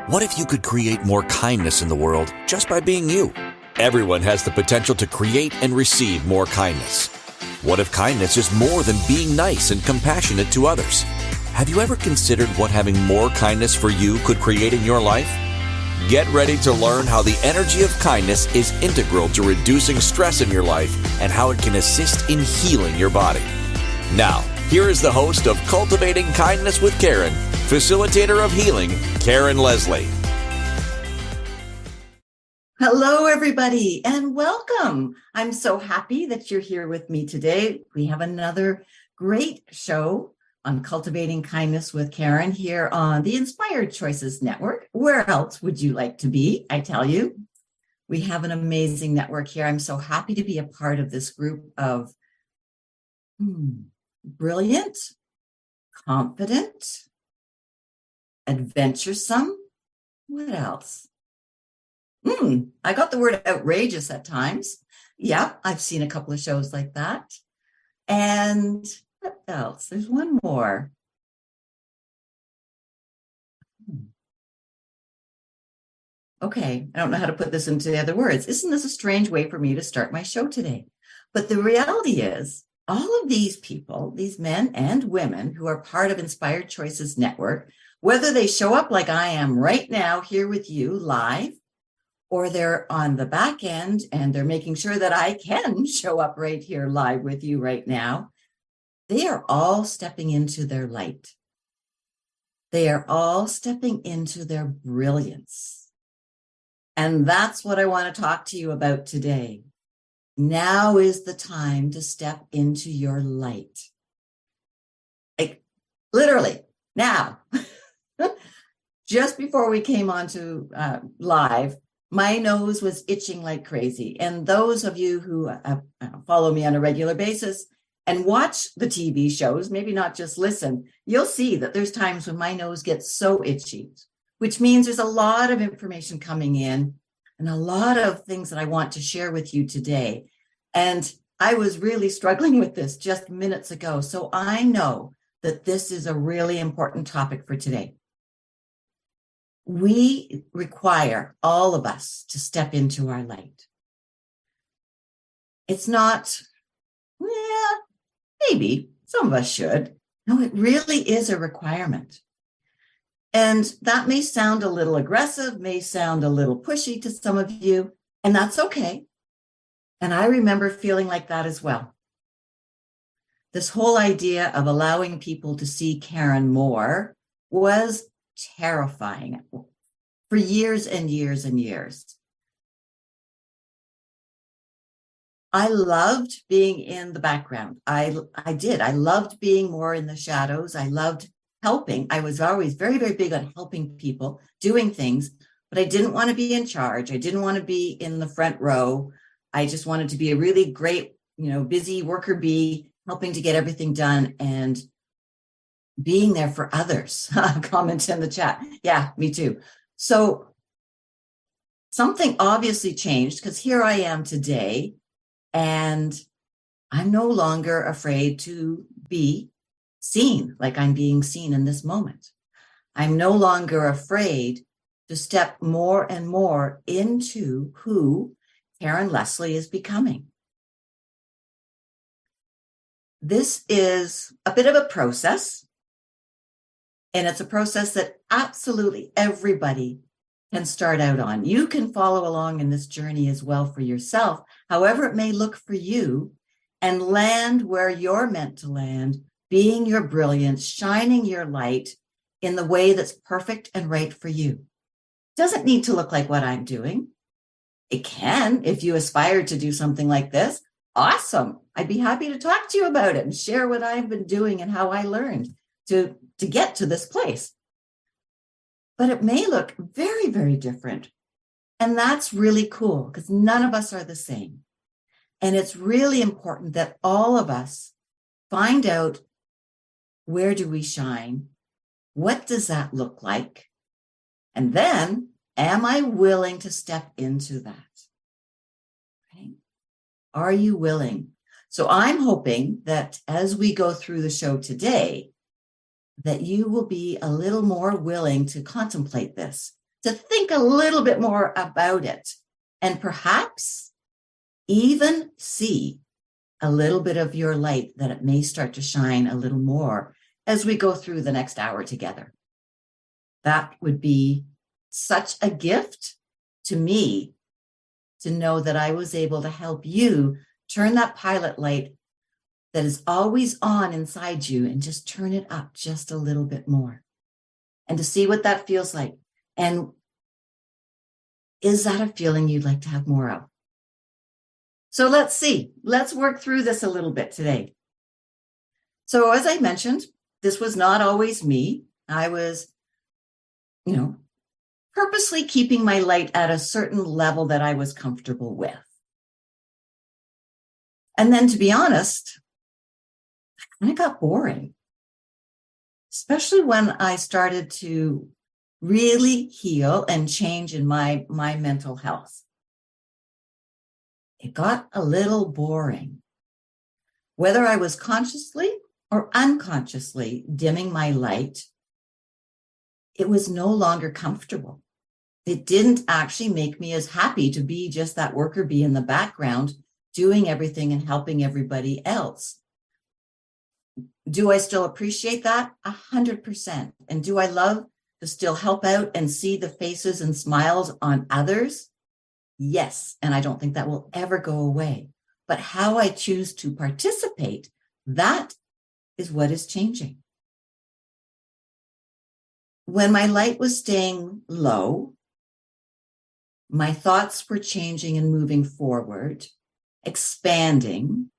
What if you could create more kindness in the world just by being you? Everyone has the potential to create and receive more kindness. What if kindness is more than being nice and compassionate to others? Have you ever considered what having more kindness for you could create in your life? Get ready to learn how the energy of kindness is integral to reducing stress in your life and how it can assist in healing your body. Now, here is the host of Cultivating Kindness with Karen, facilitator of healing, Karen Leslie. Hello, everybody, and welcome. I'm so happy that you're here with me today. We have another great show on Cultivating Kindness with Karen here on the Inspired Choices Network. Where else would you like to be? I tell you, we have an amazing network here. I'm so happy to be a part of this group of brilliant, confident, adventuresome. What else? I got the word outrageous at times. Yeah, I've seen a couple of shows like that. And what else? There's one more. Okay, I don't know how to put this into the other words. Isn't this a strange way for me to start my show today? But the reality is, all of these people, these men and women who are part of Inspired Choices Network, whether they show up like I am right now here with you live, or they're on the back end and they're making sure that I can show up right here live with you right now, they are all stepping into their light. They are all stepping into their brilliance. And that's what I want to talk to you about today. Now is the time to step into your light. Like, literally, now. Just before we came on to live, my nose was itching like crazy. And those of you who follow me on a regular basis and watch the TV shows, maybe not just listen, you'll see that there's times when my nose gets so itchy, which means there's a lot of information coming in and a lot of things that I want to share with you today. And I was really struggling with this just minutes ago. So I know that this is a really important topic for today. We require all of us to step into our light. It's not, maybe some of us should. No, it really is a requirement. And that may sound a little aggressive, may sound a little pushy to some of you, and that's okay. And I remember feeling like that as well. This whole idea of allowing people to see Karen more was terrifying for years and years and years. I loved being in the background. I did. I loved being more in the shadows. I loved helping. I was always very, very big on helping people, doing things, but I didn't want to be in charge. I didn't want to be in the front row. I just wanted to be a really great, busy worker bee, helping to get everything done and being there for others. Comment in the chat. Yeah, me too. So something obviously changed because here I am today and I'm no longer afraid to be seen like I'm being seen in this moment. I'm no longer afraid to step more and more into who Karen Leslie is becoming. This is a bit of a process. And it's a process that absolutely everybody can start out on. You can follow along in this journey as well for yourself, however it may look for you, and land where you're meant to land, being your brilliance, shining your light in the way that's perfect and right for you. It doesn't need to look like what I'm doing. It can, if you aspire to do something like this. Awesome. I'd be happy to talk to you about it and share what I've been doing and how I learned to get to this place. But it may look very, very different. And that's really cool because none of us are the same. And it's really important that all of us find out, where do we shine? What does that look like? And then, am I willing to step into that? Okay. Are you willing? So I'm hoping that as we go through the show today, that you will be a little more willing to contemplate this. It to think a little bit more about it and perhaps even see a little bit of your light, that it may start to shine a little more as we go through the next hour together. That would be such a gift to me, to know that I was able to help you turn that pilot light that is always on inside you and just turn it up just a little bit more, and to see what that feels like. And is that a feeling you'd like to have more of? So let's see. Let's work through this a little bit today. So as I mentioned, this was not always me. I was, purposely keeping my light at a certain level that I was comfortable with. And then, to be honest, it got boring, especially when I started to really heal and change in my mental health. It got a little boring. Whether I was consciously or unconsciously dimming my light, it was no longer comfortable. It didn't actually make me as happy to be just that worker bee in the background, doing everything and helping everybody else. Do I still appreciate that? 100%. And do I love to still help out and see the faces and smiles on others? Yes, and I don't think that will ever go away. But how I choose to participate, that is what is changing. When my light was staying low, my thoughts were changing and moving forward, expanding,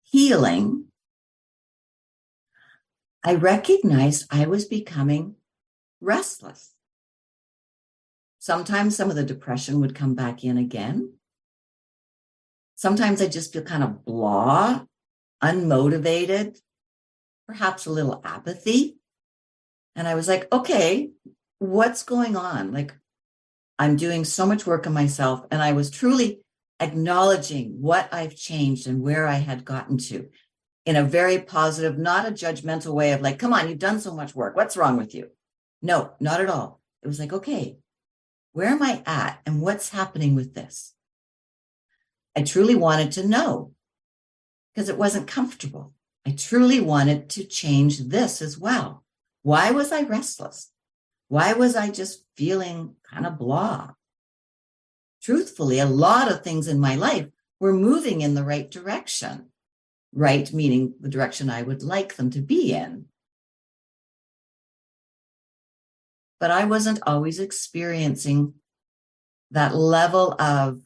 healing. I recognized I was becoming restless. Sometimes some of the depression would come back in again. Sometimes I just feel kind of blah, unmotivated, perhaps a little apathy. And I was like, okay, what's going on? Like, I'm doing so much work on myself, and I was truly acknowledging what I've changed and where I had gotten to in a very positive, not a judgmental way of like, come on, you've done so much work. What's wrong with you? No, not at all. It was like, okay, where am I at and what's happening with this? I truly wanted to know because it wasn't comfortable. I truly wanted to change this as well. Why was I restless? Why was I just feeling kind of blah? Truthfully, a lot of things in my life were moving in the right direction. Right, meaning the direction I would like them to be in. But I wasn't always experiencing that level of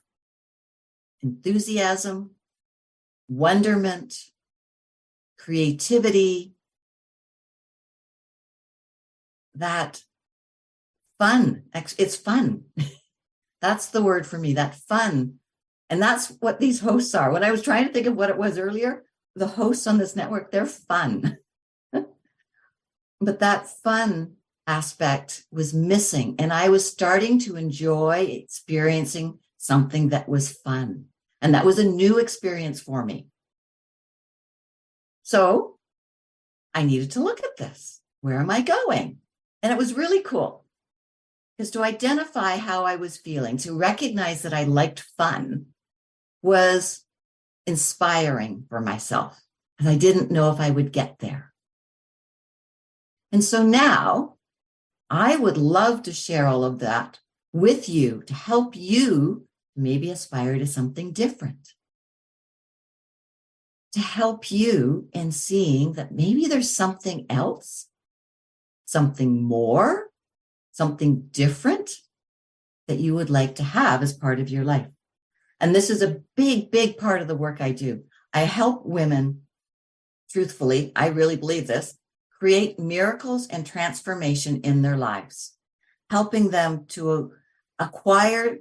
enthusiasm, wonderment, creativity, that fun. It's fun. That's the word for me, that fun. And that's what these hosts are. When I was trying to think of what it was earlier, the hosts on this network, they're fun. But that fun aspect was missing. And I was starting to enjoy experiencing something that was fun. And that was a new experience for me. So I needed to look at this. Where am I going? And it was really cool. Because to identify how I was feeling, to recognize that I liked fun, was inspiring for myself. And I didn't know if I would get there. And so now I would love to share all of that with you to help you maybe aspire to something different. To help you in seeing that maybe there's something else, something more, something different that you would like to have as part of your life. And this is a big, big part of the work I do. I help women, truthfully, I really believe this, create miracles and transformation in their lives, helping them to acquire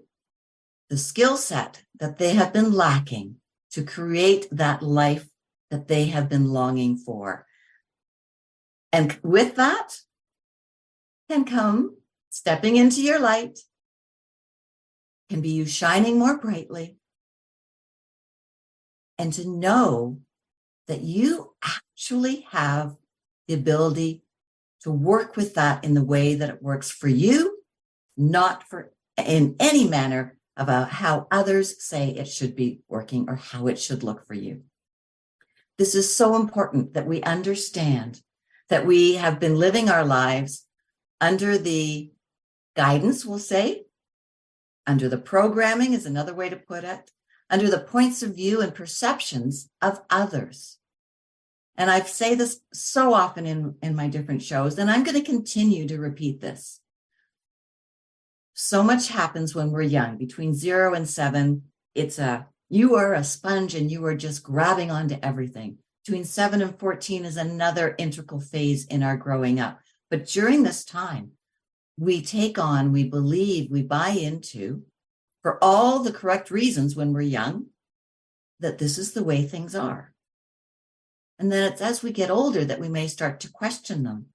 the skill set that they have been lacking to create that life that they have been longing for. And with that can come stepping into your light, can be you shining more brightly, and to know that you actually have the ability to work with that in the way that it works for you not for in any manner about how others say it should be working or how it should look for you. This is so important that we understand that we have been living our lives under the guidance, we'll say, under the programming is another way to put it, under the points of view and perceptions of others. And I say this so often in my different shows, and I'm going to continue to repeat this. So much happens when we're young. Between 0 and 7, you are a sponge and you are just grabbing onto everything. Between 7 and 14 is another integral phase in our growing up. But during this time, we take on, we believe, we buy into, for all the correct reasons when we're young, that this is the way things are. And then it's as we get older that we may start to question them.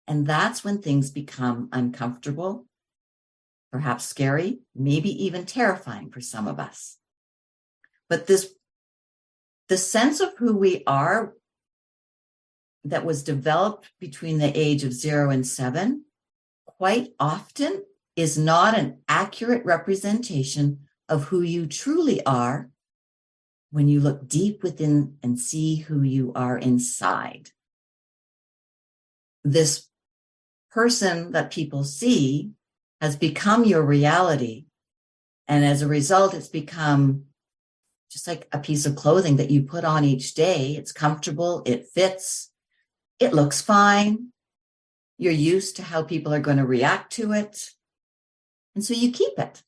And that's when things become uncomfortable, perhaps scary, maybe even terrifying for some of us. But the sense of who we are that was developed between the age of 0 and 7 quite often is not an accurate representation of who you truly are when you look deep within and see who you are inside. This person that people see has become your reality. And as a result, it's become just like a piece of clothing that you put on each day. It's comfortable, it fits, it looks fine. You're used to how people are going to react to it. And so you keep it.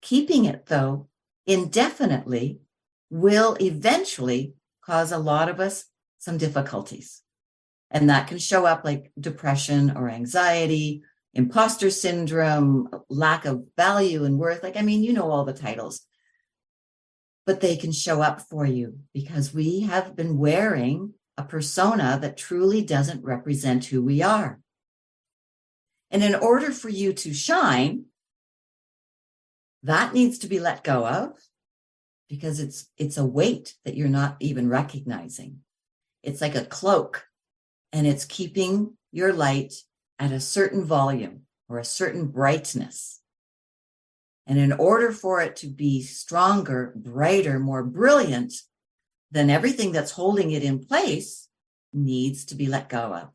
Keeping it, though, indefinitely will eventually cause a lot of us some difficulties. And that can show up like depression or anxiety, imposter syndrome, lack of value and worth. You know all the titles. But they can show up for you because we have been wearing a persona that truly doesn't represent who we are. And in order for you to shine, that needs to be let go of because it's a weight that you're not even recognizing. It's like a cloak, and it's keeping your light at a certain volume or a certain brightness. And in order for it to be stronger, brighter, more brilliant, then everything that's holding it in place needs to be let go of.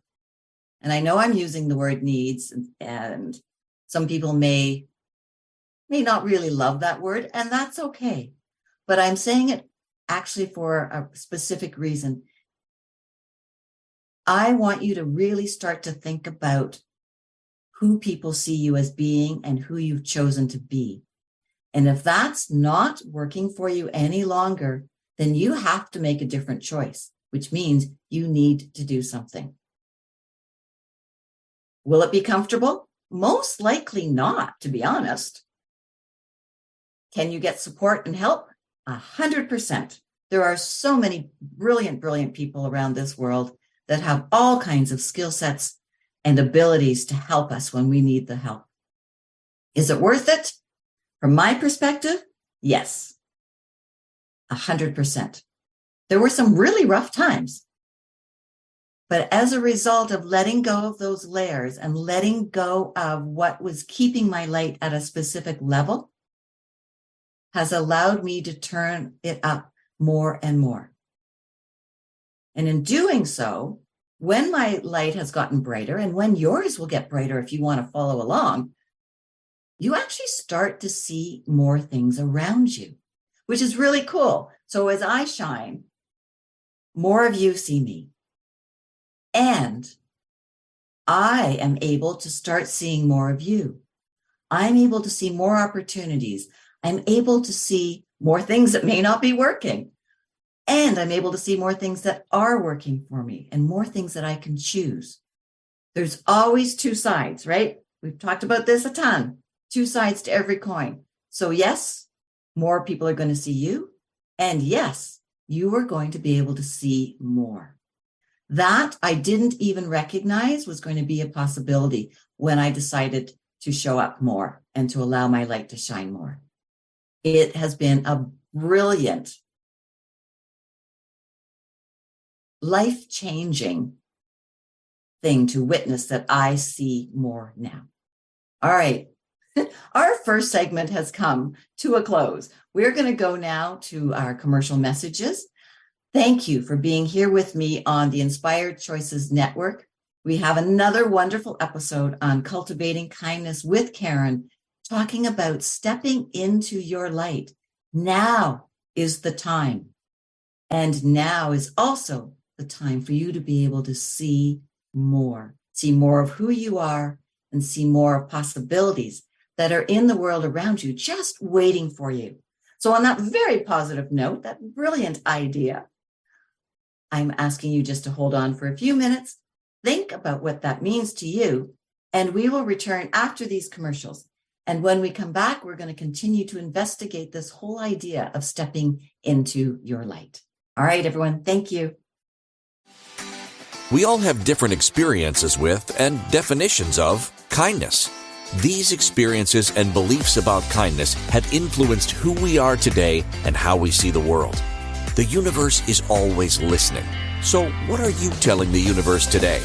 And I know I'm using the word needs, and some people may not really love that word, and that's okay. But I'm saying it actually for a specific reason. I want you to really start to think about who people see you as being and who you've chosen to be. And if that's not working for you any longer, then you have to make a different choice, which means you need to do something. Will it be comfortable? Most likely not, to be honest. Can you get support and help? 100%. There are so many brilliant, brilliant people around this world that have all kinds of skill sets and abilities to help us when we need the help. Is it worth it? From my perspective, yes, 100%. There were some really rough times. But as a result of letting go of those layers and letting go of what was keeping my light at a specific level has allowed me to turn it up more and more. And in doing so, when my light has gotten brighter, and when yours will get brighter if you want to follow along, you actually start to see more things around you, which is really cool. So as I shine, more of you see me. And I am able to start seeing more of you. I'm able to see more opportunities. I'm able to see more things that may not be working. And I'm able to see more things that are working for me and more things that I can choose. There's always two sides, right? We've talked about this a ton. Two sides to every coin. So yes, more people are going to see you. And yes, you are going to be able to see more. That I didn't even recognize was going to be a possibility when I decided to show up more and to allow my light to shine more. It has been a brilliant, life-changing thing to witness that I see more now. All right. Our first segment has come to a close. We're going to go now to our commercial messages. Thank you for being here with me on the Inspired Choices Network. We have another wonderful episode on Cultivating Kindness with Karen, talking about stepping into your light. Now is the time. And now is also the time for you to be able to see more of who you are and see more of possibilities that are in the world around you, just waiting for you. So on that very positive note, that brilliant idea, I'm asking you just to hold on for a few minutes, think about what that means to you, and we will return after these commercials. And when we come back, we're going to continue to investigate this whole idea of stepping into your light. All right, everyone, thank you. We all have different experiences with and definitions of kindness. These experiences and beliefs about kindness have influenced who we are today and how we see the world. The universe is always listening. So what are you telling the universe today?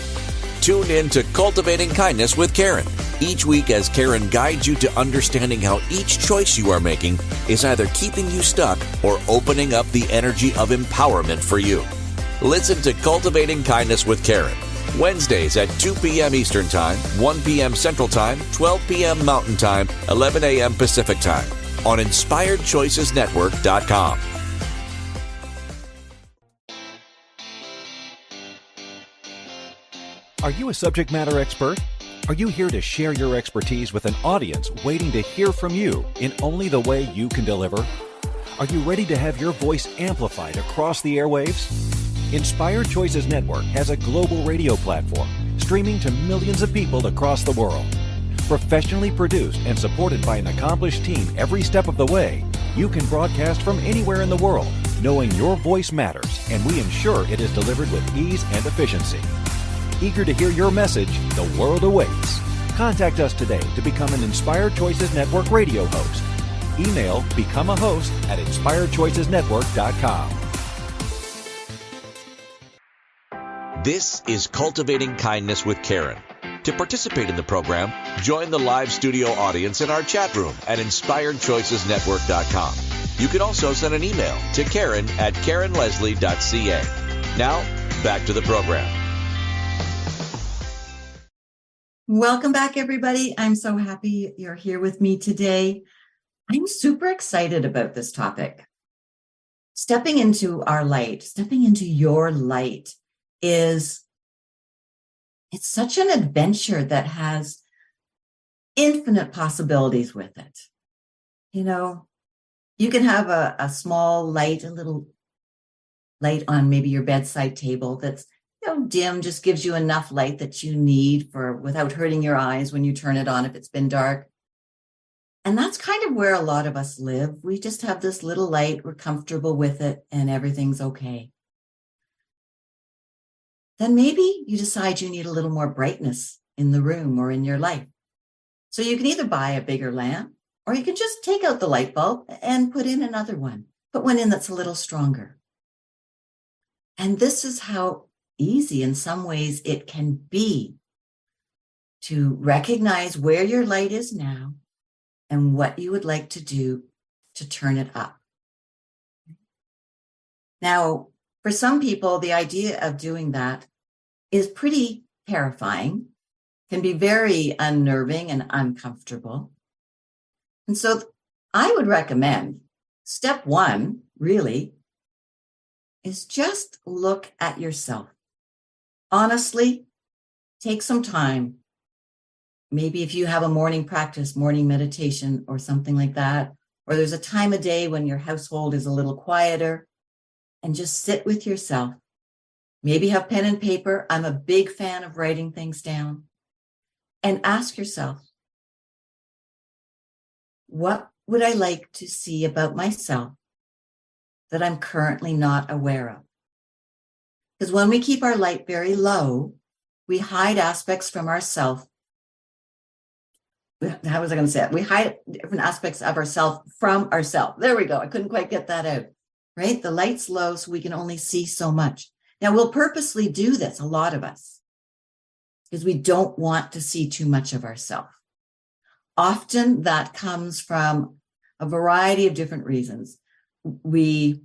Tune in to Cultivating Kindness with Karen. Each week as Karen guides you to understanding how each choice you are making is either keeping you stuck or opening up the energy of empowerment for you. Listen to Cultivating Kindness with Karen. Wednesdays at 2 p.m. Eastern Time, 1 p.m. Central Time, 12 p.m. Mountain Time, 11 a.m. Pacific Time on InspiredChoicesNetwork.com. Are you a subject matter expert? Are you here to share your expertise with an audience waiting to hear from you in only the way you can deliver? Are you ready to have your voice amplified across the airwaves? Inspired Choices Network has a global radio platform streaming to millions of people across the world. Professionally produced and supported by an accomplished team every step of the way, you can broadcast from anywhere in the world, knowing your voice matters, and we ensure it is delivered with ease and efficiency. Eager to hear your message, the world awaits. Contact us today to become an Inspired Choices Network radio host. Email become a host at InspiredChoicesNetwork.com. This is Cultivating Kindness with Karen. To participate in the program, join the live studio audience in our chat room at InspiredChoicesNetwork.com. You can also send an email to Karen@KarenLeslie.ca. Now, back to the program. Welcome back, everybody. I'm so happy you're here with me today. I'm super excited about this topic. Stepping into our light, stepping into your light it's such an adventure that has infinite possibilities with it. You know, you can have a small light, a little light on maybe your bedside table that's dim, just gives you enough light that you need without hurting your eyes when you turn it on if it's been dark. And that's kind of where a lot of us live. We just have this little light, we're comfortable with it, and everything's okay. Then maybe you decide you need a little more brightness in the room or in your life. So you can either buy a bigger lamp, or you can just take out the light bulb and put in another one. Put one in that's a little stronger. And this is how easy in some ways it can be to recognize where your light is now and what you would like to do to turn it up. Now, for some people, the idea of doing that is pretty terrifying, can be very unnerving and uncomfortable. And so I would recommend step one, really, is just look at yourself. Honestly, take some time. Maybe if you have a morning practice, morning meditation or something like that, or there's a time of day when your household is a little quieter, and just sit with yourself. Maybe have pen and paper. I'm a big fan of writing things down. And ask yourself, what would I like to see about myself that I'm currently not aware of? Because when we keep our light very low, we hide aspects from ourselves. How was I going to say it? We hide different aspects of ourselves from ourselves. There we go. I couldn't quite get that out. Right? The light's low, so we can only see so much. Now, we'll purposely do this, a lot of us. because we don't want to see too much of ourselves. Often that comes from a variety of different reasons. We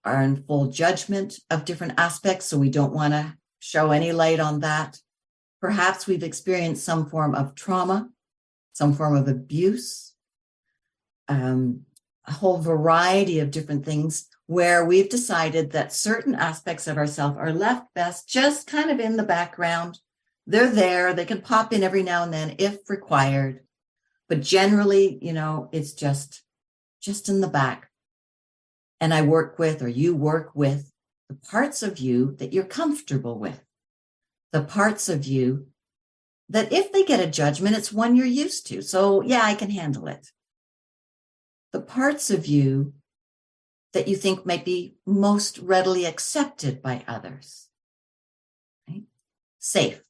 are in full judgment of different aspects, so we don't want to show any light on that. Perhaps we've experienced some form of trauma, some form of abuse, a whole variety of different things where we've decided that certain aspects of ourselves are left best just kind of in the background. They're there. They can pop in every now and then if required. But generally, it's just in the back. And I work with, or you work with, the parts of you that you're comfortable with. The parts of you that if they get a judgment, it's one you're used to. So yeah, I can handle it. The parts of you that you think might be most readily accepted by others. Right? Safe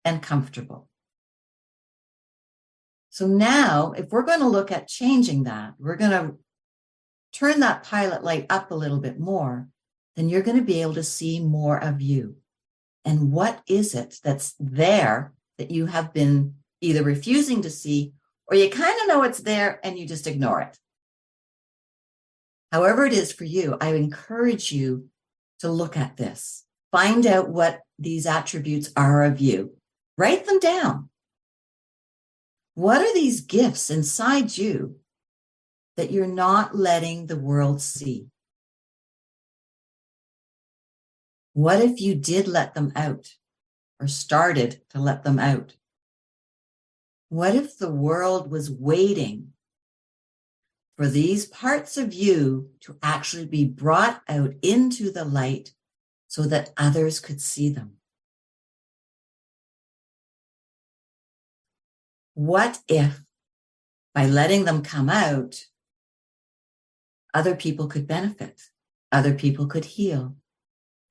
and comfortable. So now, if we're going to look at changing that, we're going to turn that pilot light up a little bit more, then you're going to be able to see more of you. And what is it that's there that you have been either refusing to see, or you kind of know it's there and you just ignore it? However it is for you, I encourage you to look at this. Find out what these attributes are of you. Write them down. What are these gifts inside you that you're not letting the world see? What if you did let them out or started to let them out? What if the world was waiting for these parts of you to actually be brought out into the light so that others could see them? What if, by letting them come out, other people could benefit? Other people could heal.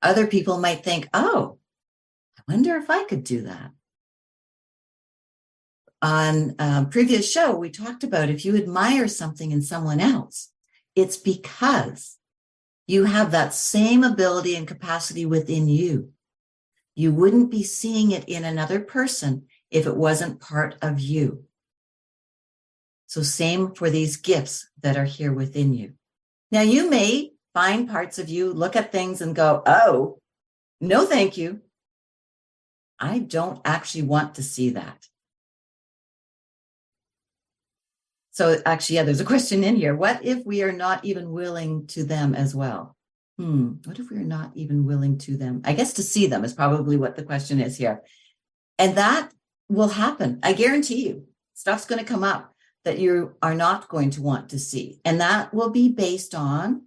Other people might think, oh, I wonder if I could do that. On a previous show, we talked about if you admire something in someone else, it's because you have that same ability and capacity within you. You wouldn't be seeing it in another person if it wasn't part of you. So same for these gifts that are here within you. Now, you may find parts of you, look at things and go, oh, no, thank you. I don't actually want to see that. So actually, yeah, there's a question in here. What if we are not even willing to them as well? What if we're not even willing to them? I guess to see them is probably what the question is here. And that will happen. I guarantee you, stuff's going to come up that you are not going to want to see. And that will be based on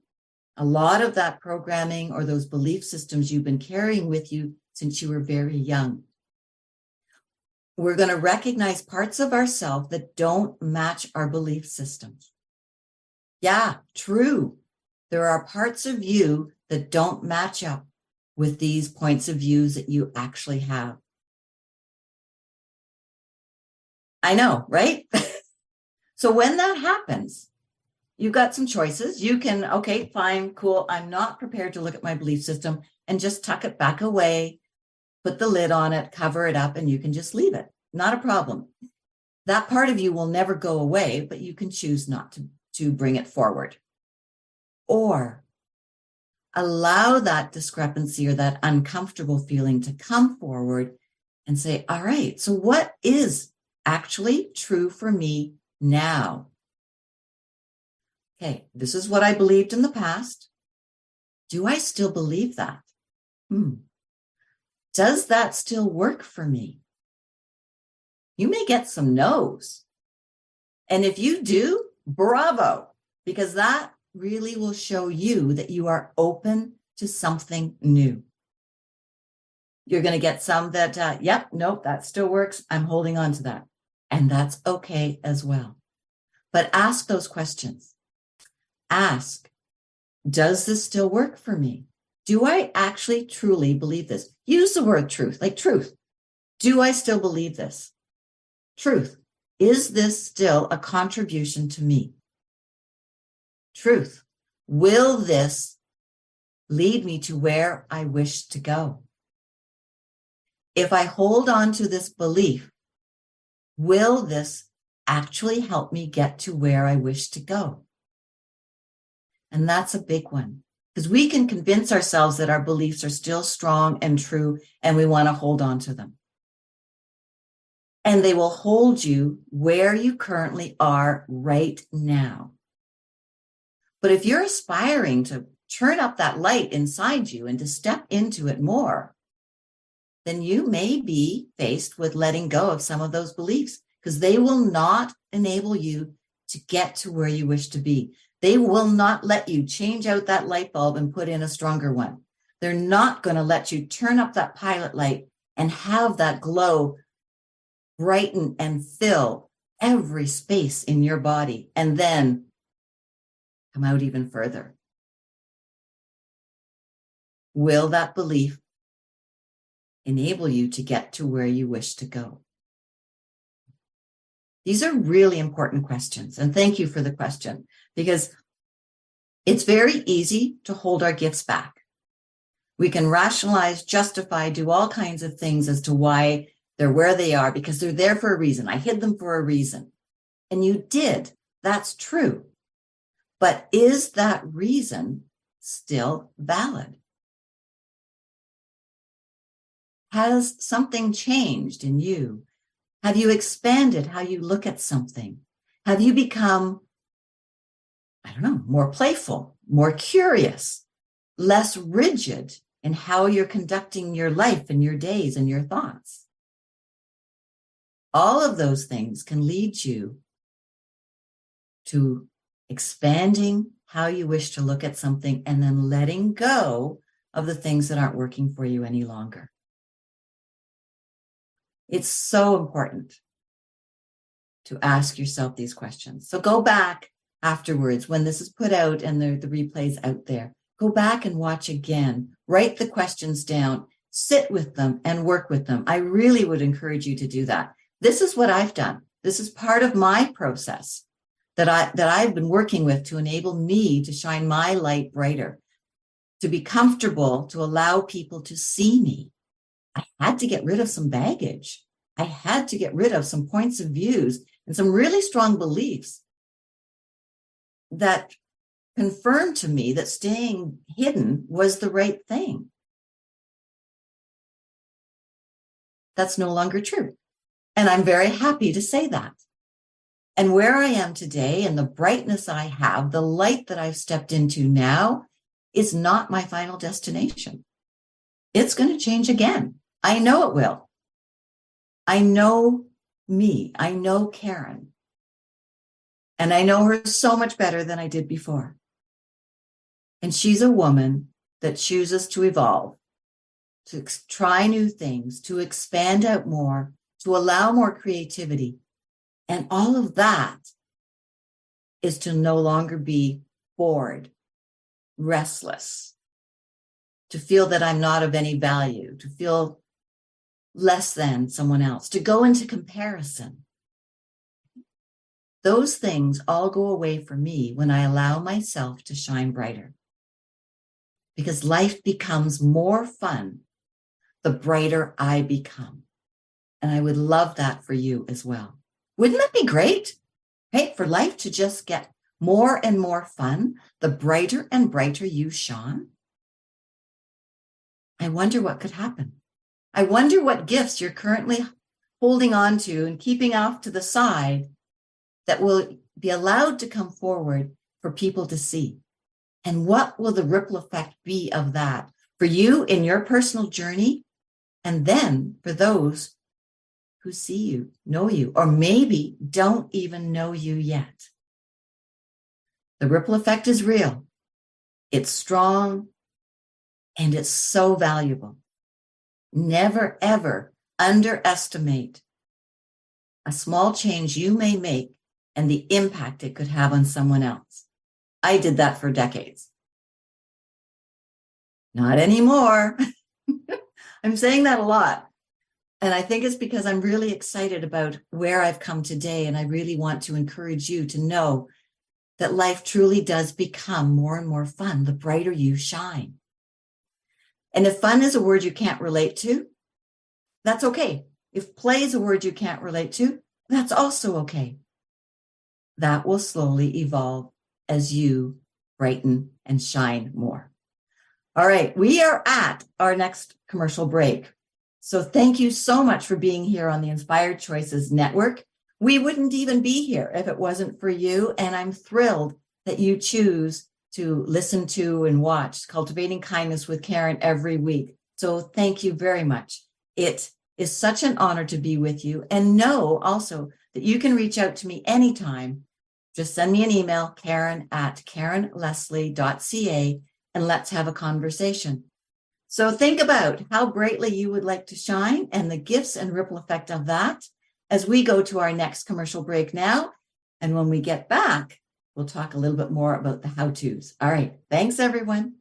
a lot of that programming or those belief systems you've been carrying with you since you were very young. We're going to recognize parts of ourselves that don't match our belief systems. Yeah, true. There are parts of you that don't match up with these points of views that you actually have. I know, right? So when that happens, you've got some choices. You can, okay, fine, cool. I'm not prepared to look at my belief system and just tuck it back away, put the lid on it, cover it up, and you can just leave it. Not a problem. That part of you will never go away, but you can choose not to bring it forward. Or allow that discrepancy or that uncomfortable feeling to come forward and say, all right, so what is actually true for me now? Okay, this is what I believed in the past. Do I still believe that? Does that still work for me? You may get some no's. And if you do, bravo, because that really will show you that you are open to something new. You're going to get some that, yep, nope, that still works. I'm holding on to that. And that's okay as well. But ask those questions. Ask, does this still work for me? Do I actually truly believe this? Use the word truth, like truth. Do I still believe this? Truth. Is this still a contribution to me? Truth. Will this lead me to where I wish to go? if I hold on to this belief, will this actually help me get to where I wish to go? And that's a big one, because we can convince ourselves that our beliefs are still strong and true, and we want to hold on to them. And they will hold you where you currently are right now. But if you're aspiring to turn up that light inside you and to step into it more, then you may be faced with letting go of some of those beliefs, because they will not enable you to get to where you wish to be. They will not let you change out that light bulb and put in a stronger one. They're not going to let you turn up that pilot light and have that glow brighten and fill every space in your body, and then come out even further. Will that belief enable you to get to where you wish to go? These are really important questions, and thank you for the question, because it's very easy to hold our gifts back. We can rationalize, justify, do all kinds of things as to why they're where they are, because they're there for a reason. I hid them for a reason. And you did. That's true. But is that reason still valid? Has something changed in you? Have you expanded how you look at something? Have you become, more playful, more curious, less rigid in how you're conducting your life and your days and your thoughts? All of those things can lead you to expanding how you wish to look at something and then letting go of the things that aren't working for you any longer. It's so important to ask yourself these questions. So go back afterwards when this is put out and the replay's out there. Go back and watch again. Write the questions down. Sit with them and work with them. I really would encourage you to do that. This is what I've done. This is part of my process that I've been working with to enable me to shine my light brighter, to be comfortable, to allow people to see me. I had to get rid of some baggage. I had to get rid of some points of views and some really strong beliefs that confirmed to me that staying hidden was the right thing. That's no longer true. And I'm very happy to say that. And where I am today and the brightness I have, the light that I've stepped into now is not my final destination. It's going to change again. I know it will. I know me. I know Karen. And I know her so much better than I did before. And she's a woman that chooses to evolve, to try new things, to expand out more, to allow more creativity. And all of that is to no longer be bored, restless, to feel that I'm not of any value, to feel less than someone else, to go into comparison. Those things all go away for me when I allow myself to shine brighter. Because life becomes more fun the brighter I become. And I would love that for you as well. Wouldn't that be great? Right? For life to just get more and more fun, the brighter and brighter you shine. I wonder what could happen. I wonder what gifts you're currently holding on to and keeping off to the side that will be allowed to come forward for people to see. And what will the ripple effect be of that for you in your personal journey? And then for those who see you, know you, or maybe don't even know you yet. The ripple effect is real. It's strong and it's so valuable. Never, ever underestimate a small change you may make and the impact it could have on someone else. I did that for decades. Not anymore. I'm saying that a lot. And I think it's because I'm really excited about where I've come today. And I really want to encourage you to know that life truly does become more and more fun the brighter you shine. And if fun is a word you can't relate to, That's okay. If play is a word you can't relate to, that's also okay. That will slowly evolve as you brighten and shine more. All right, we are at our next commercial break. So thank you so much for being here on the Inspired Choices Network. We wouldn't even be here if it wasn't for you, and I'm thrilled that you choose to listen to and watch Cultivating Kindness with Karen every week. So thank you very much. It is such an honor to be with you. And know also that you can reach out to me anytime. Just send me an email, karen@karenleslie.ca, and let's have a conversation. So think about how brightly you would like to shine and the gifts and ripple effect of that as we go to our next commercial break now. And when we get back, we'll talk a little bit more about the how-tos. All right. Thanks, everyone.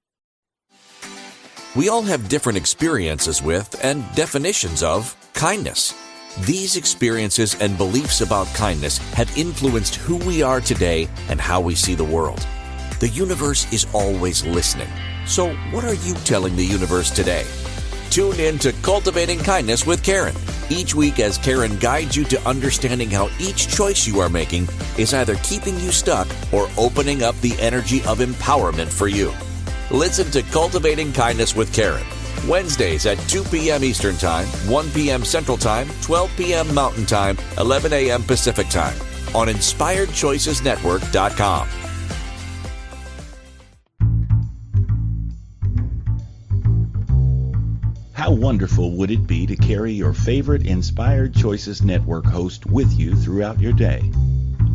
We all have different experiences with and definitions of kindness. These experiences and beliefs about kindness have influenced who we are today and how we see the world. The universe is always listening. So what are you telling the universe today? Tune in to Cultivating Kindness with Karen each week as Karen guides you to understanding how each choice you are making is either keeping you stuck or opening up the energy of empowerment for you. Listen to Cultivating Kindness with Karen, Wednesdays at 2 p.m. Eastern Time, 1 p.m. Central Time, 12 p.m. Mountain Time, 11 a.m. Pacific Time on InspiredChoicesNetwork.com. How wonderful would it be to carry your favorite Inspired Choices Network host with you throughout your day?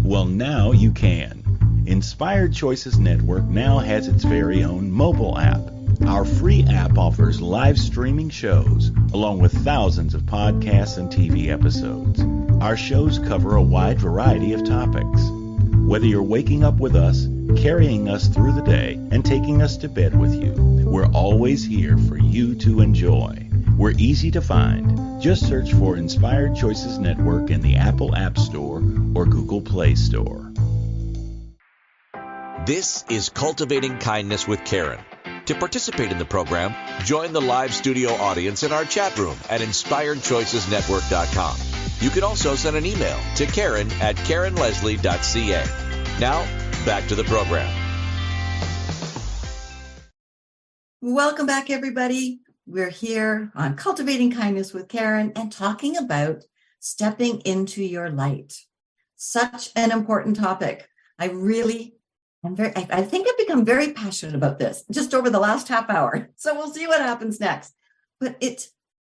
Well, now you can. Inspired Choices Network now has its very own mobile app. Our free app offers live streaming shows, along with thousands of podcasts and TV episodes. Our shows cover a wide variety of topics. Whether you're waking up with us, carrying us through the day, and taking us to bed with you, we're always here for you to enjoy. We're easy to find. Just search for Inspired Choices Network in the Apple App Store or Google Play Store. This is Cultivating Kindness with Karen. To participate in the program, join the live studio audience in our chat room at InspiredChoicesNetwork.com. You can also send an email to Karen@KarenLeslie.ca. Now, back to the program. Welcome back, everybody. We're here on Cultivating Kindness with Karen and talking about stepping into your light. Such an important topic. I think I've become very passionate about this just over the last half hour. So we'll see what happens next. But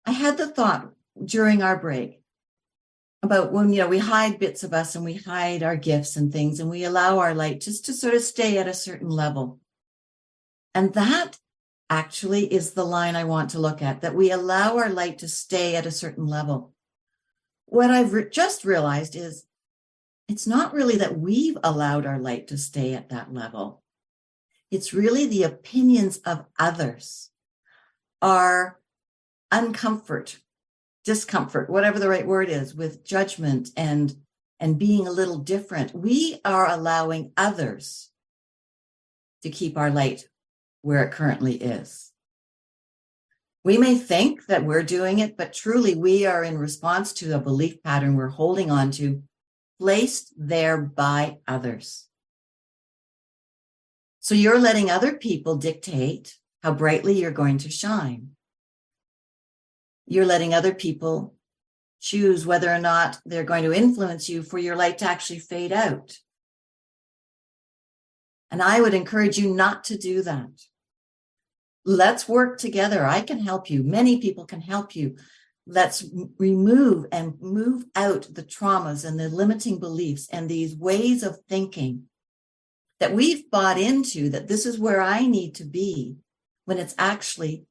I had the thought during our break about when, we hide bits of us and we hide our gifts and things, and we allow our light just to sort of stay at a certain level. And that actually is the line I want to look at, that we allow our light to stay at a certain level. What I've just realized is it's not really that we've allowed our light to stay at that level. It's really the opinions of others, our discomfort, whatever the right word is, with judgment and being a little different. We are allowing others to keep our light where it currently is. We may think that we're doing it, but truly we are in response to a belief pattern we're holding on to, placed there by others. So you're letting other people dictate how brightly you're going to shine. You're letting other people choose whether or not they're going to influence you for your light to actually fade out. And I would encourage you not to do that. Let's work together. I can help you. Many people can help you. Let's remove and move out the traumas and the limiting beliefs and these ways of thinking that we've bought into, that this is where I need to be, when it's actually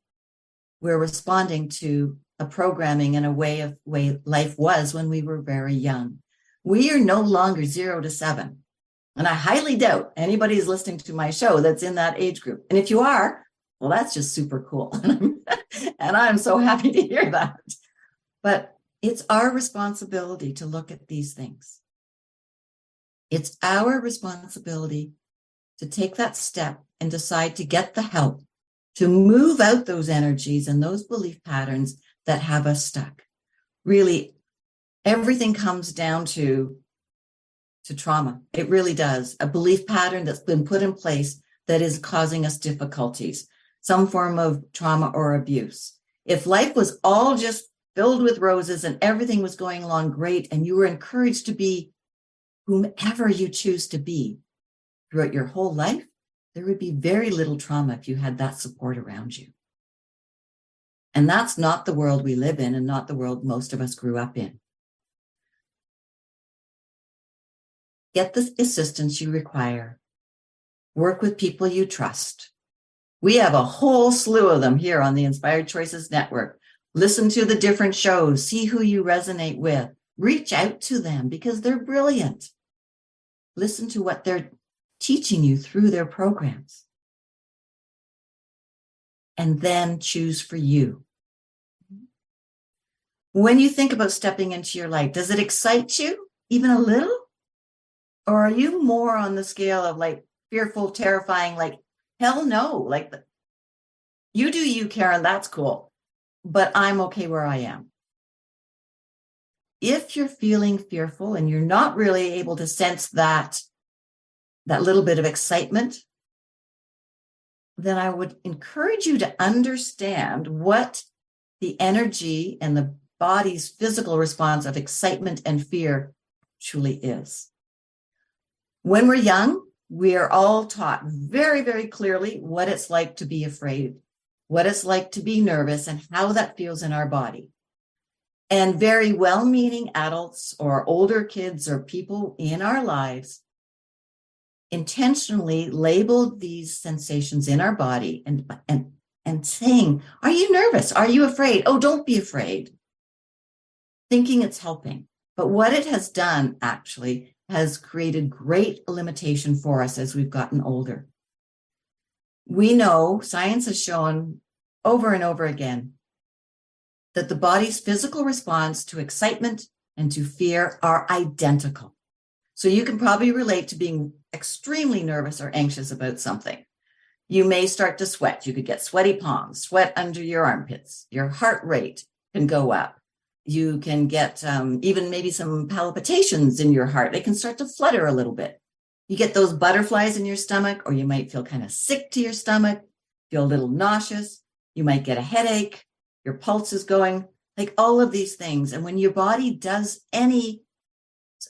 we're responding to a programming and a way life was when we were very young. We are no longer 0 to 7. And I highly doubt anybody is listening to my show that's in that age group. And if you are, well, that's just super cool. And I'm so happy to hear that. But it's our responsibility to look at these things. It's our responsibility to take that step and decide to get the help to move out those energies and those belief patterns that have us stuck. Really, everything comes down to trauma. It really does. A belief pattern that's been put in place that is causing us difficulties, some form of trauma or abuse. If life was all just filled with roses and everything was going along great and you were encouraged to be whomever you choose to be throughout your whole life, there would be very little trauma if you had that support around you. And that's not the world we live in and not the world most of us grew up in. Get the assistance you require. Work with people you trust. We have a whole slew of them here on the Inspired Choices Network. Listen to the different shows, see who you resonate with. Reach out to them because they're brilliant. Listen to what they're teaching you through their programs. And then choose for you. When you think about stepping into your light, does it excite you even a little? Or are you more on the scale of like fearful, terrifying, like, hell no, like you do you, Karen, that's cool, but I'm okay where I am. If you're feeling fearful and you're not really able to sense that little bit of excitement, then I would encourage you to understand what the energy and the body's physical response of excitement and fear truly is. When we're young, we are all taught very, very clearly what it's like to be afraid, what it's like to be nervous, and how that feels in our body. And very well-meaning adults or older kids or people in our lives intentionally labeled these sensations in our body and saying, are you nervous? Are you afraid? Oh, don't be afraid. Thinking it's helping. But what it has done actually has created great limitation for us as we've gotten older. We know, science has shown over and over again, that the body's physical response to excitement and to fear are identical. So you can probably relate to being extremely nervous or anxious about something. You may start to sweat. You could get sweaty palms, sweat under your armpits. Your heart rate can go up. You can get even maybe some palpitations in your heart. It can start to flutter a little bit. You get those butterflies in your stomach, or you might feel kind of sick to your stomach, feel a little nauseous. You might get a headache. Your pulse is going, like all of these things. And when your body does any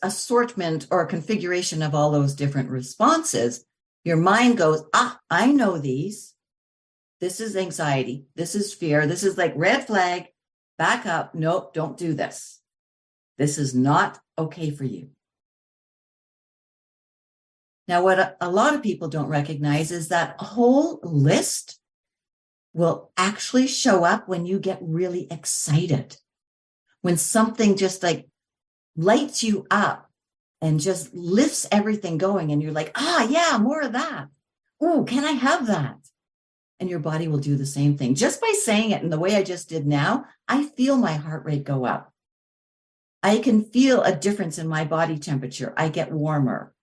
assortment or configuration of all those different responses, your mind goes, I know these. This is anxiety. This is fear. This is like red flag. Back up. Nope, don't do this. This is not okay for you. Now, what a lot of people don't recognize is that whole list will actually show up when you get really excited. When something just like lights you up and just lifts everything going and you're like, yeah, more of that. Oh, can I have that? And your body will do the same thing. Just by saying it in the way I just did now, I feel my heart rate go up. I can feel a difference in my body temperature. I get warmer.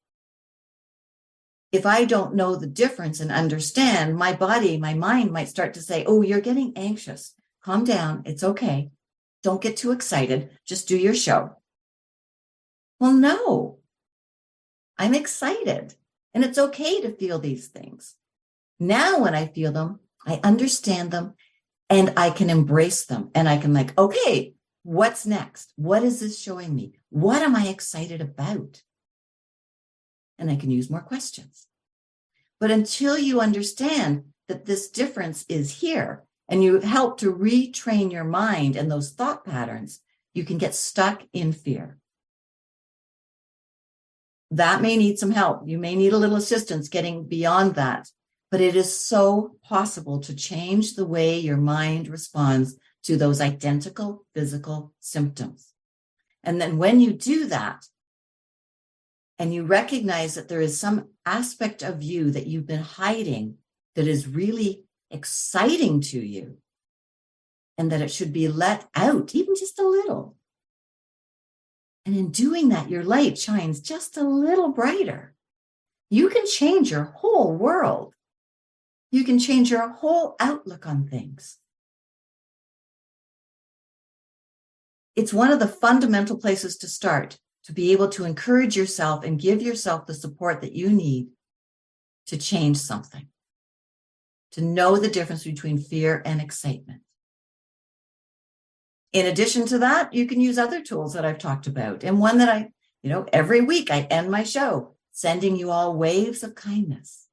If I don't know the difference and understand, my body, my mind might start to say, oh, you're getting anxious. Calm down. It's okay. Don't get too excited. Just do your show. Well, no, I'm excited. And it's okay to feel these things. Now, when I feel them, I understand them and I can embrace them. And I can like, okay, what's next? What is this showing me? What am I excited about? And I can use more questions. But until you understand that this difference is here and you help to retrain your mind and those thought patterns, you can get stuck in fear. That may need some help. You may need a little assistance getting beyond that. But it is so possible to change the way your mind responds to those identical physical symptoms. And then when you do that, and you recognize that there is some aspect of you that you've been hiding that is really exciting to you, and that it should be let out, even just a little. And in doing that, your light shines just a little brighter. You can change your whole world. You can change your whole outlook on things. It's one of the fundamental places to start, to be able to encourage yourself and give yourself the support that you need to change something, to know the difference between fear and excitement. In addition to that, you can use other tools that I've talked about. And one that every week I end my show sending you all waves of kindness.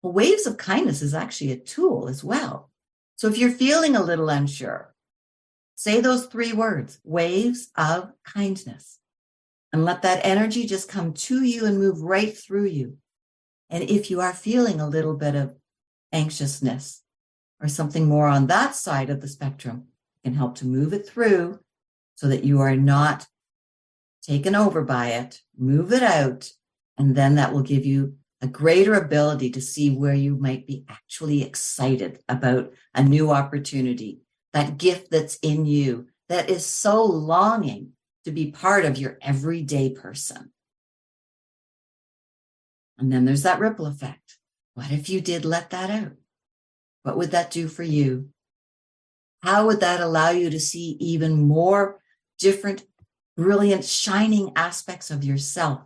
Well, waves of kindness is actually a tool as well. So if you're feeling a little unsure, say those 3 words, waves of kindness, and let that energy just come to you and move right through you. And if you are feeling a little bit of anxiousness or something more on that side of the spectrum, it can help to move it through so that you are not taken over by it, move it out, and then that will give you a greater ability to see where you might be actually excited about a new opportunity, that gift that's in you that is so longing to be part of your everyday person. And then there's that ripple effect. What if you did let that out? What would that do for you? How would that allow you to see even more different, brilliant, shining aspects of yourself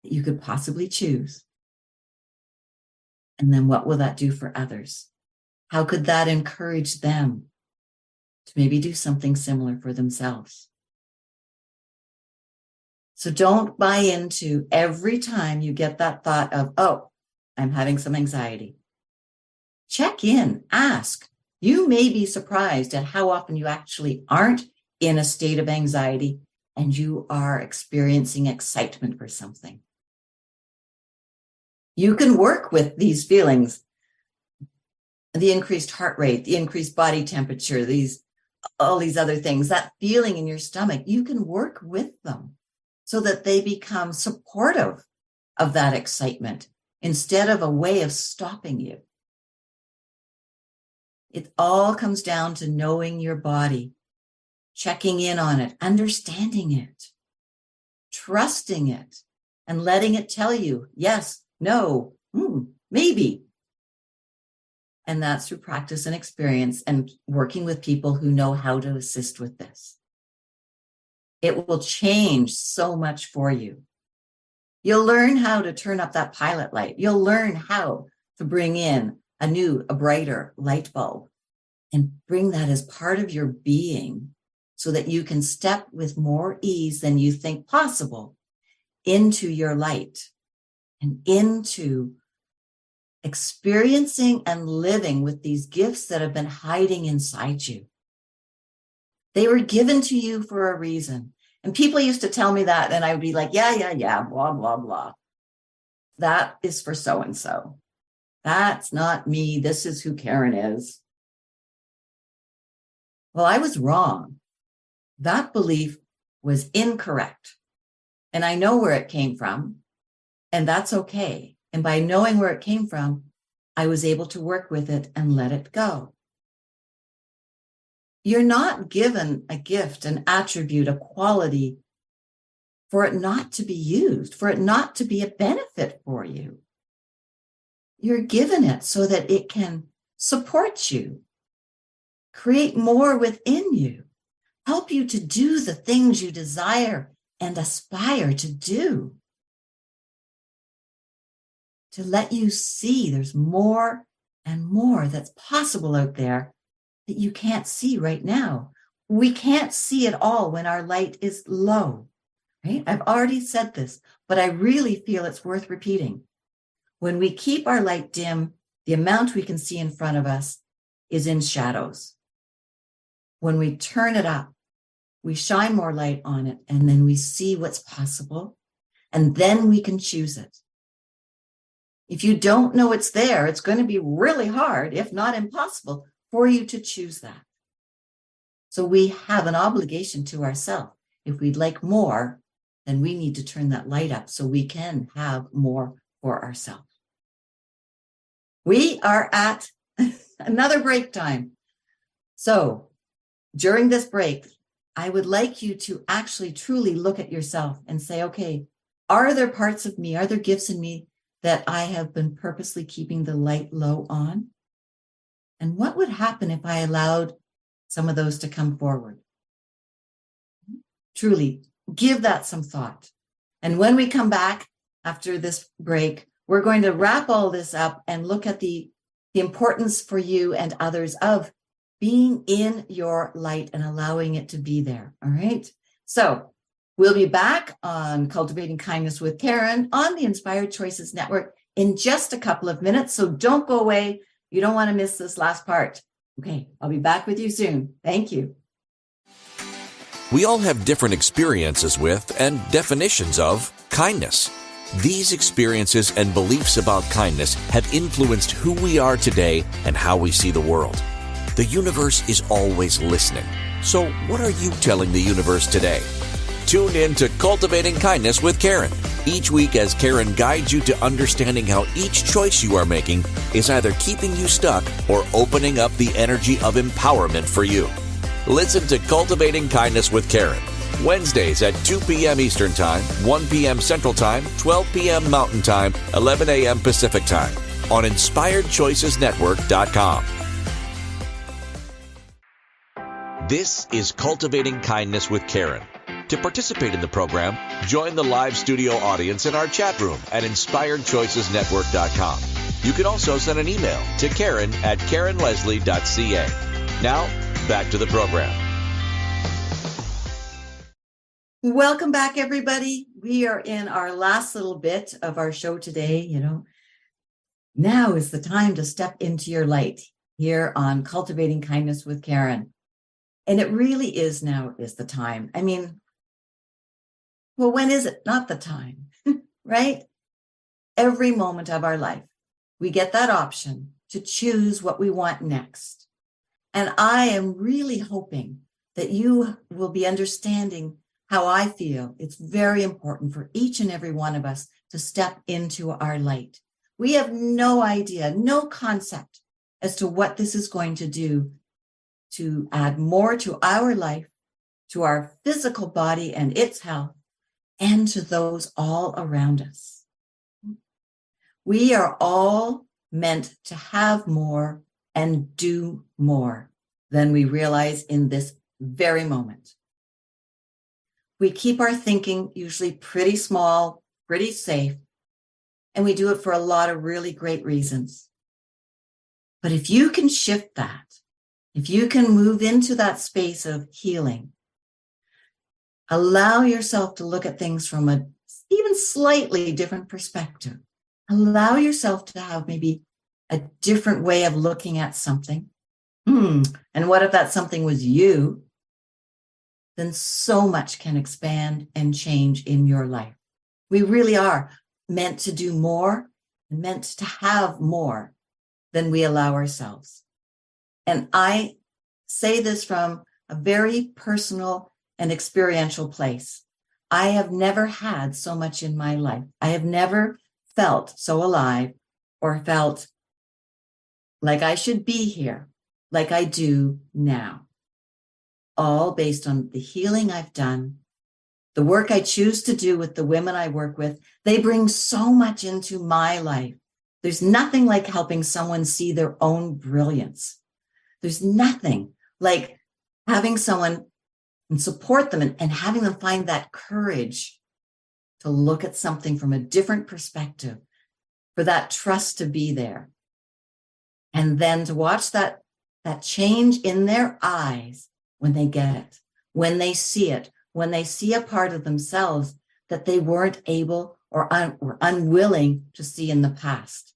that you could possibly choose? And then what will that do for others? How could that encourage them to maybe do something similar for themselves? So don't buy into every time you get that thought of, oh, I'm having some anxiety. Check in, ask. You may be surprised at how often you actually aren't in a state of anxiety and you are experiencing excitement for something. You can work with these feelings, the increased heart rate, the increased body temperature, all these other things, that feeling in your stomach, you can work with them so that they become supportive of that excitement instead of a way of stopping you. It all comes down to knowing your body, checking in on it, understanding it, trusting it, and letting it tell you, yes, no, maybe. And that's through practice and experience and working with people who know how to assist with this. It will change so much for you. You'll learn how to turn up that pilot light. You'll learn how to bring in a brighter light bulb and bring that as part of your being so that you can step with more ease than you think possible into your light and into experiencing and living with these gifts that have been hiding inside you. They were given to you for a reason. And people used to tell me that, and I would be like, yeah, blah, blah, blah. That is for so-and-so. That's not me. This is who Karen is. Well, I was wrong. That belief was incorrect. And I know where it came from, and that's okay. And by knowing where it came from, I was able to work with it and let it go. You're not given a gift, an attribute, a quality for it not to be used, for it not to be a benefit for you. You're given it so that it can support you, create more within you, help you to do the things you desire and aspire to do, to let you see there's more and more that's possible out there that you can't see right now. We can't see it all when our light is low, right? I've already said this, but I really feel it's worth repeating. When we keep our light dim, the amount we can see in front of us is in shadows. When we turn it up, we shine more light on it, and then we see what's possible, and then we can choose it. If you don't know it's there, it's going to be really hard, if not impossible, for you to choose that. So we have an obligation to ourselves. If we'd like more, then we need to turn that light up so we can have more for ourselves. We are at another break time. So during this break, I would like you to actually truly look at yourself and say, okay, are there parts of me, are there gifts in me that I have been purposely keeping the light low on? And what would happen if I allowed some of those to come forward? truly give that some thought. And when we come back after this break, we're going to wrap all this up and look at the importance for you and others of being in your light and allowing it to be there. All right. So we'll be back on Cultivating Kindness with Karen on the Inspired Choices Network in just a couple of minutes. So don't go away. You don't want to miss this last part. Okay. I'll be back with you soon. Thank you. We all have different experiences with and definitions of kindness. These experiences and beliefs about kindness have influenced who we are today and how we see the world. The universe is always listening. So what are you telling the universe today? Tune in to Cultivating Kindness with Karen each week as Karen guides you to understanding how each choice you are making is either keeping you stuck or opening up the energy of empowerment for you. Listen to Cultivating Kindness with Karen, Wednesdays at 2 p.m. Eastern Time, 1 p.m. Central Time, 12 p.m. Mountain Time, 11 a.m. Pacific Time on InspiredChoicesNetwork.com. This is Cultivating Kindness with Karen. To participate in the program, join the live studio audience in our chat room at InspiredChoicesNetwork.com. You can also send an email to Karen at KarenLeslie.ca. Now, back to the program. Welcome back, everybody. We are in our last little bit of our show today. Now is the time to step into your light here on Cultivating Kindness with Karen. And it really is now is the time. I mean, well, when is it not the time, right? Every moment of our life, we get that option to choose what we want next. And I am really hoping that you will be understanding how I feel. It's very important for each and every one of us to step into our light. We have no idea, no concept as to what this is going to do to add more to our life, to our physical body and its health, and to those all around us. We are all meant to have more and do more than we realize in this very moment. We keep our thinking usually pretty small, pretty safe, and we do it for a lot of really great reasons. But if you can shift that, if you can move into that space of healing, allow yourself to look at things from a even slightly different perspective. Allow yourself to have maybe a different way of looking at something. And what if that something was you? Then so much can expand and change in your life. We really are meant to do more and meant to have more than we allow ourselves. And I say this from a very personal and experiential place. I have never had so much in my life. I have never felt so alive or felt like I should be here like I do now. All based on the healing I've done, the work I choose to do with the women I work with. They bring so much into my life. There's nothing like helping someone see their own brilliance. There's nothing like having someone and support them and having them find that courage to look at something from a different perspective, for that trust to be there. And then to watch that change in their eyes when they get it, when they see it, when they see a part of themselves that they weren't able or unwilling to see in the past.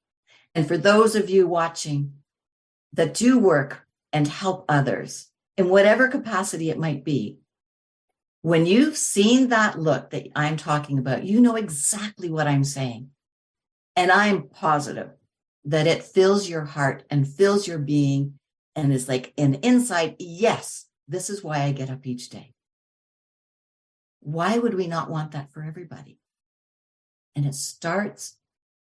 And for those of you watching that do work and help others in whatever capacity it might be, when you've seen that look that I'm talking about, you know exactly what I'm saying. And I'm positive that it fills your heart and fills your being and is like an inside, yes, this is why I get up each day. Why would we not want that for everybody? And it starts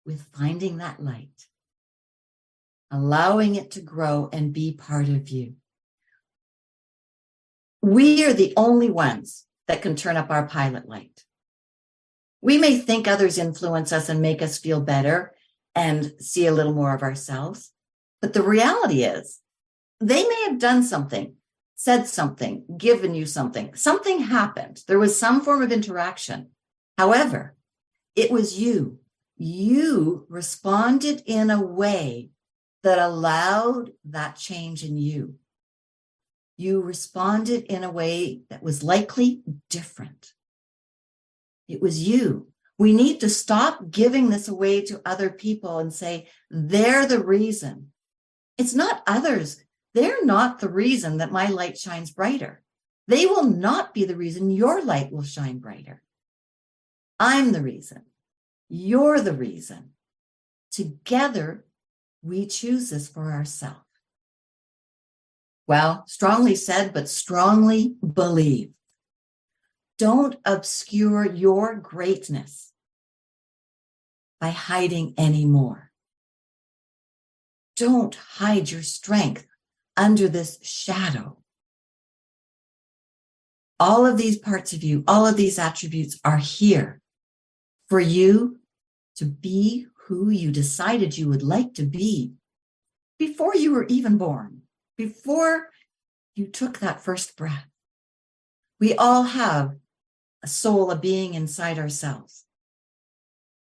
with finding that light, allowing it to grow and be part of you. We are the only ones that can turn up our pilot light. We may think others influence us and make us feel better and see a little more of ourselves, but the reality is they may have done something said something, given you something. Something happened. There was some form of interaction. However, it was you. You responded in a way that allowed that change in you. You responded in a way that was likely different. It was you. We need to stop giving this away to other people and say, they're the reason. It's not others. They're not the reason that my light shines brighter. They will not be the reason your light will shine brighter. I'm the reason. You're the reason. Together, we choose this for ourselves. Well, strongly said, but strongly believe. Don't obscure your greatness by hiding anymore. Don't hide your strength under this shadow. All of these parts of you, all of these attributes are here for you to be who you decided you would like to be before you were even born, before you took that first breath. We all have a soul, a being inside ourselves.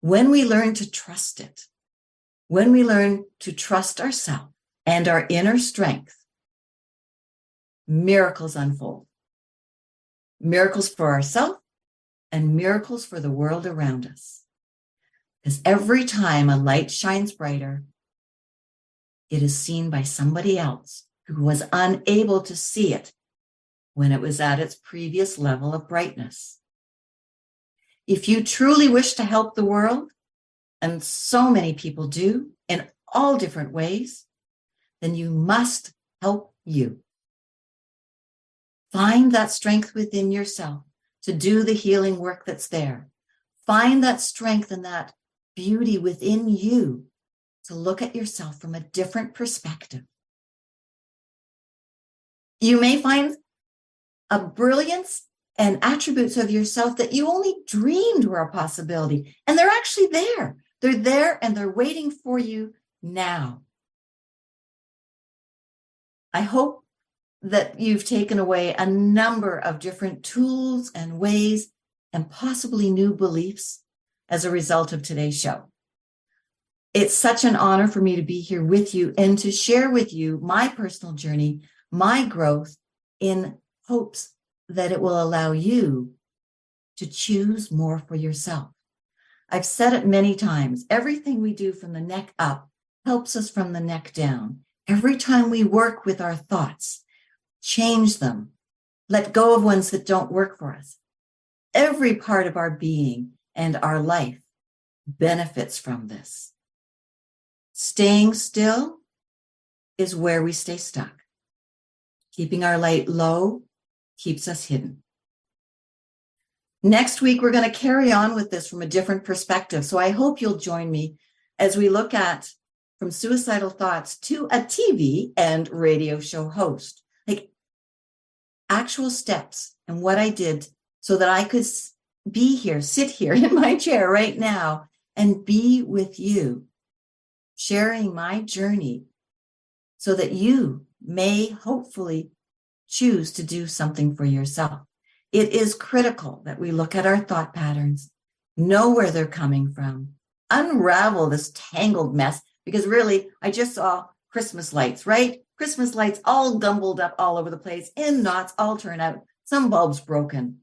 When we learn to trust it, when we learn to trust ourselves and our inner strength, miracles unfold. Miracles for ourselves and miracles for the world around us. Because every time a light shines brighter, it is seen by somebody else who was unable to see it when it was at its previous level of brightness. If you truly wish to help the world, and so many people do in all different ways, then you must help you. Find that strength within yourself to do the healing work that's there. Find that strength and that beauty within you to look at yourself from a different perspective. You may find a brilliance and attributes of yourself that you only dreamed were a possibility, and they're actually there. They're there and they're waiting for you now. I hope that you've taken away a number of different tools and ways and possibly new beliefs as a result of today's show. It's such an honor for me to be here with you and to share with you my personal journey, my growth, in hopes that it will allow you to choose more for yourself. I've said it many times, everything we do from the neck up helps us from the neck down. Every time we work with our thoughts, change them, let go of ones that don't work for us. Every part of our being and our life benefits from this. Staying still is where we stay stuck. Keeping our light low keeps us hidden. Next week, we're going to carry on with this from a different perspective. So I hope you'll join me as we look at from suicidal thoughts to a TV and radio show host, like actual steps and what I did so that I could be here, sit here in my chair right now and be with you, sharing my journey so that you may hopefully choose to do something for yourself. It is critical that we look at our thought patterns, know where they're coming from, unravel this tangled mess, because really, I just saw Christmas lights, right? Christmas lights all gumbled up all over the place, in knots, all turned out, some bulbs broken.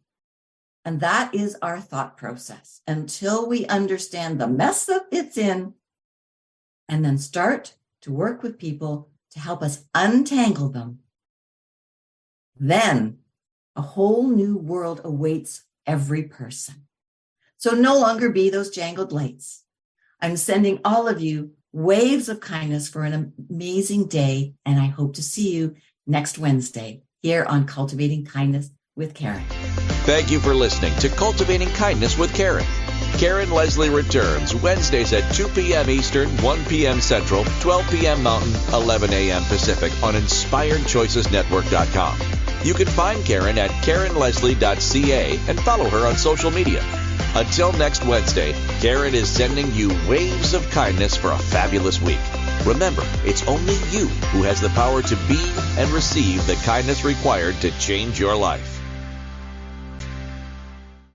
And that is our thought process until we understand the mess that it's in, and then start to work with people to help us untangle them. Then a whole new world awaits every person. So no longer be those jangled lights. I'm sending all of you waves of kindness for an amazing day, and I hope to see you next Wednesday here on Cultivating Kindness with Karen. Thank you for listening to Cultivating Kindness with Karen. Karen Leslie returns Wednesdays at 2 p.m. Eastern, 1 p.m. Central, 12 p.m. Mountain, 11 a.m. Pacific on InspiredChoicesNetwork.com. You can find Karen at KarenLeslie.ca and follow her on social media. Until next Wednesday, Karen is sending you waves of kindness for a fabulous week. Remember, it's only you who has the power to be and receive the kindness required to change your life.